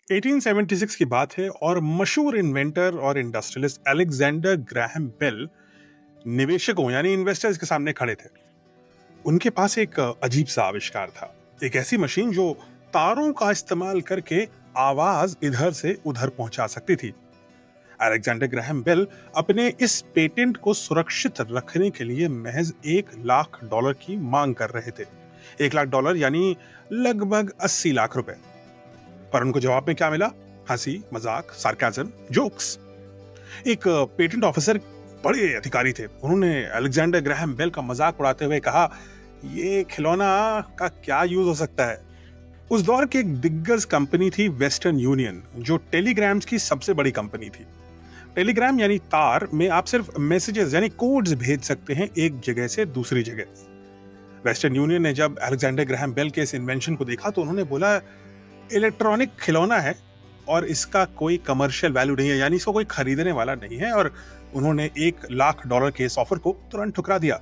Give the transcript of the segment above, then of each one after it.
1876 की बात है और मशहूर इन्वेंटर और इंडस्ट्रियलिस्ट अलेक्जेंडर ग्राहम बेल निवेशकों यानी इन्वेस्टर्स के सामने खड़े थे। उनके पास एक अजीब सा आविष्कार था, एक ऐसी मशीन जो तारों का इस्तेमाल करके आवाज इधर से उधर पहुंचा सकती थी। अलेक्जेंडर ग्राहम बेल अपने इस पेटेंट को सुरक्षित रखने के लिए महज $1 लाख की मांग कर रहे थे। $1 लाख यानी लगभग 80 लाख रुपए। पर उनको जवाब में क्या मिला? हंसी, मजाक, सार्काज़म, जोक्स। एक पेटेंट ऑफिसर बड़े अधिकारी थे। उन्होंने अलेक्जेंडर ग्राहम बेल का मजाक उड़ाते हुए कहा, ये खिलौना का क्या यूज हो सकता है? उस दौर की एक दिग्गज कंपनी थी वेस्टर्न यूनियन, जो टेलीग्राम्स की सबसे बड़ी कंपनी थी। टेलीग्राम यानी तार में आप सिर्फ मैसेजेस यानी कोड्स भेज सकते हैं एक जगह से दूसरी जगह। वेस्टर्न यूनियन ने जब अलेक्जेंडर ग्राहम बेल के इस इन्वेंशन को देखा तो उन्होंने बोला, इलेक्ट्रॉनिक खिलौना है और इसका कोई कमर्शियल वैल्यू नहीं है, यानी इसको कोई खरीदने वाला नहीं है। और उन्होंने $1 लाख के इस ऑफर को तुरंत ठुकरा दिया।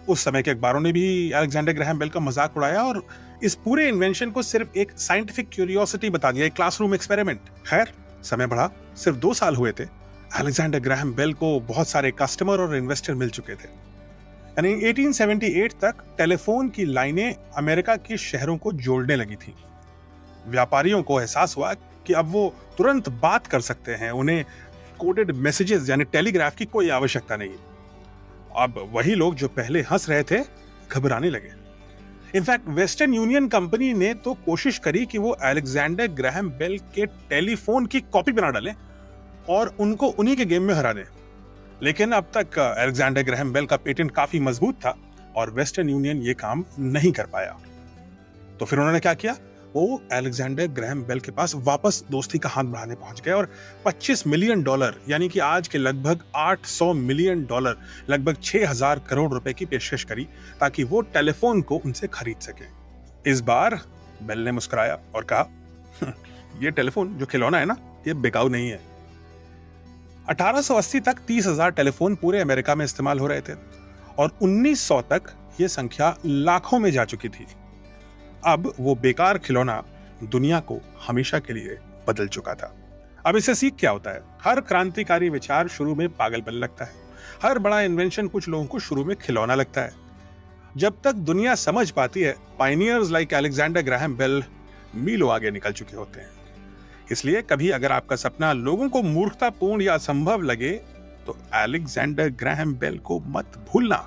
उस समय के अखबारों ने भी अलेक्जेंडर ग्राहम बेल का मजाक उड़ाया और इस पूरे इन्वेंशन को सिर्फ एक साइंटिफिक क्यूरियोसिटी बता दिया, एक क्लासरूम एक्सपेरिमेंट। खैर, समय बढ़ा, सिर्फ 2 साल हुए थे। अलेक्जेंडर ग्राहम बेल को बहुत सारे कस्टमर और इन्वेस्टर मिल चुके थे। यानी 1878 तक टेलीफोन की लाइनें अमेरिका के शहरों को जोड़ने लगी थी। व्यापारियों को एहसास हुआ कि अब वो तुरंत बात कर सकते हैं, उन्हें कोडेड मैसेजेस यानी टेलीग्राफ की कोई आवश्यकता नहीं। अब वही लोग जो पहले हंस रहे थे घबराने लगे। इनफैक्ट वेस्टर्न यूनियन कंपनी ने तो कोशिश करी कि वो अलेक्जेंडर ग्राहम बेल के टेलीफोन की कॉपी बना डालें और उनको उन्हीं के गेम में हरा दें। लेकिन अब तक अलेक्जेंडर ग्राहम बेल का पेटेंट काफी मजबूत था और वेस्टर्न यूनियन ये काम नहीं कर पाया। तो फिर उन्होंने क्या किया? वो अलेक्जेंडर ग्राहम बेल के पास वापस दोस्ती का हाथ बढ़ाने पहुंच गए और $25 मिलियन यानी कि आज के लगभग $800 मिलियन, लगभग 6000 करोड़ रुपए की पेशकश करी ताकि वो टेलीफोन को उनसे खरीद सके। इस बार बेल ने मुस्कुराया और कहा, ये टेलीफोन जो खिलौना है ना, ये बिकाऊ नहीं है। 1880 तक 30,000 टेलीफोन पूरे अमेरिका में इस्तेमाल हो रहे थे और 1900 तक ये संख्या लाखों में जा चुकी थी। अब वो बेकार खिलौना दुनिया को हमेशा के लिए बदल चुका था। अब इससे सीख क्या होता है? हर क्रांतिकारी विचार शुरू में पागलपन लगता है। हर बड़ा इन्वेंशन कुछ लोगों को शुरू में खिलौना लगता है। जब तक दुनिया समझ पाती है, pioneers like Alexander Graham Bell मीलों आगे निकल चुके होते हैं। इसलिए कभी अगर आपका सपना लोगों को मूर्खतापूर्ण या असंभव लगे तो अलेक्जेंडर ग्राहम बेल को मत भूलना।